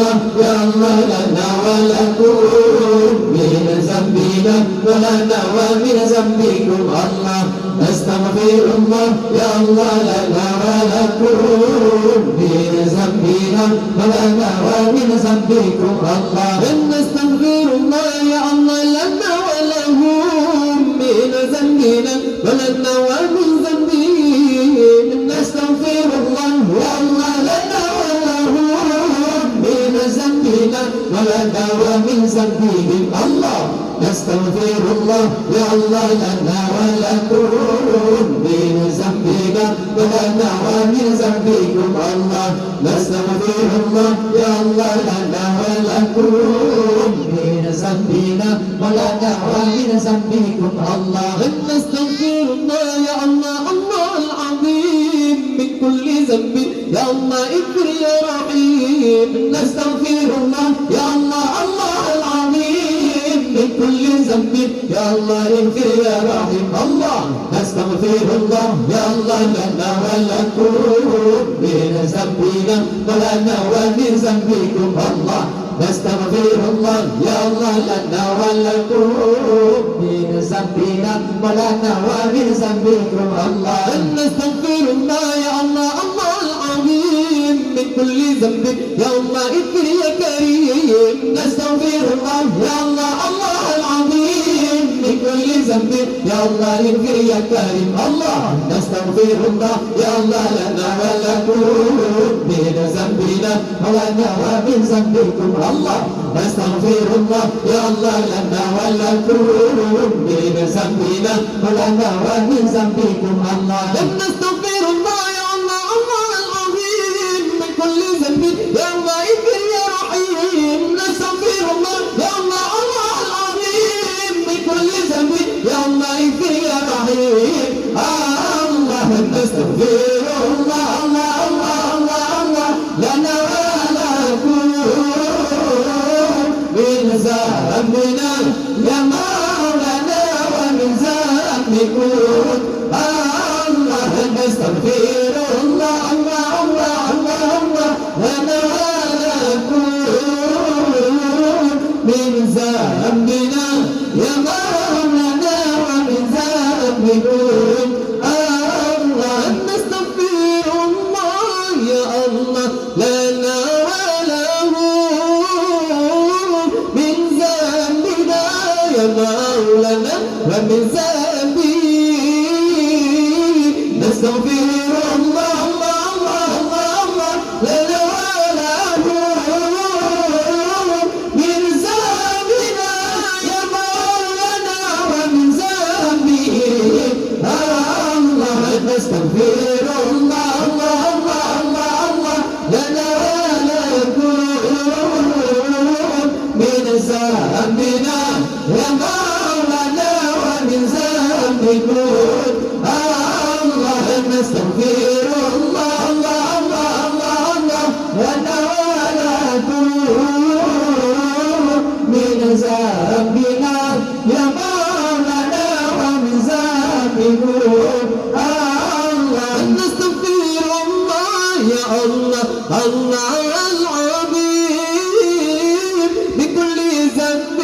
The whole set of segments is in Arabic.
الله يا الله لنا ولكم من ذنبنا ولنا ومن ذنبكم الله نستغفر الله يا الله لنا ولكم من ذنبنا ولنا ومن ذنبكم الله نستغفر الله يا الله لنا ولهم من ذنبنا ولنا ومن ذنبهم نستغفر الله يا الله لنا ولهم من ذنبنا ولنا ومن ذنبهم الله نستغفر الله يا الله لنا ولكم من ذنبنا ولنا ومن ذنبكم الله نستغفر الله يا الله لنا ولكم من ذنبنا ولنا ومن ذنبكم الله نستغفر الله يا الله الله العظيم من كل ذنب يا الله اغفر يا رحيم نستغفر الله يا الله الله العظيم من كل ذنب يا الله اغفر يا رحيم الله نستغفر الله يا الله لنا ولكم من ذنبنا ولنا ومن ذنبكم الله نستغفر الله يا الله لنا ولكم من ذنبنا ولنا ومن ذنبكم الله نستغفر الله يا الله الله العظيم من كل ذنب يا الله اغفر يا كريم نستغفر الله يا الله الله العظيم من كل ذنب يا الله اغفر يا كريم الله نستغفر الله يا الله لنا ولكم من ذنبنا ولنا ومن ذنبكم الله نستغفر الله يا الله لنا ولكم من ذنبنا ولنا ومن ذنبكم الله نستغفر الله يا الله الله العظيم من كل ذنب يا الله اغفر يا رحيم نستغفر الله يا الله الله العظيم من كل ذنب يا الله اغفر يا رحيم الله نستغفر الله الله الله الله الله لنا ولكم من ذنبنا يا مولانا ومن ذنبكم الله نستغفر الله الله الله الله الله لنا ولكم من ذنبنا يا مولانا ومن ذنبكم الله نستغفر الله يا الله لنا مولانا ومن ذنبي نستغفر الله الله الله الله لنا وله من ذنبنا يا مولانا ومن ذنبه الله نستغفر الله الله الله الله الله لنا ولكم من ذنبنا يا مولانا ومن ذنبكم الله نستغفر الله الله الله الله الله لنا ولكم من ذنبنا يا مولانا ومن ذنبكم الله نستغفر الله يا الله الله العظيم بكل ذنب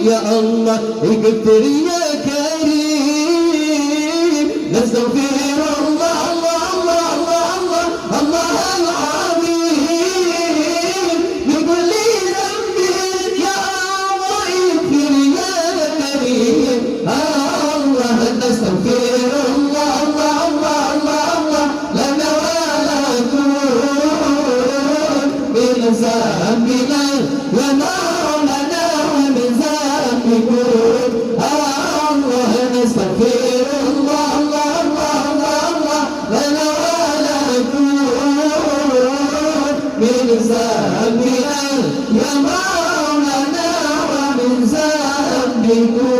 يا الله اغفر يا كريم نستغفر الله الله الله الله الله الله العظيم بكل ذنب يا الله اغفر يا كريم الله نستغفر الله الله الله الله الله لنا ولكم من ذنبنا يا مولانا ومن ذنبكم الله نستغفر الله الله الله الله الله لنا ولكم من ذنبنا يا مولانا ومن ذنبكم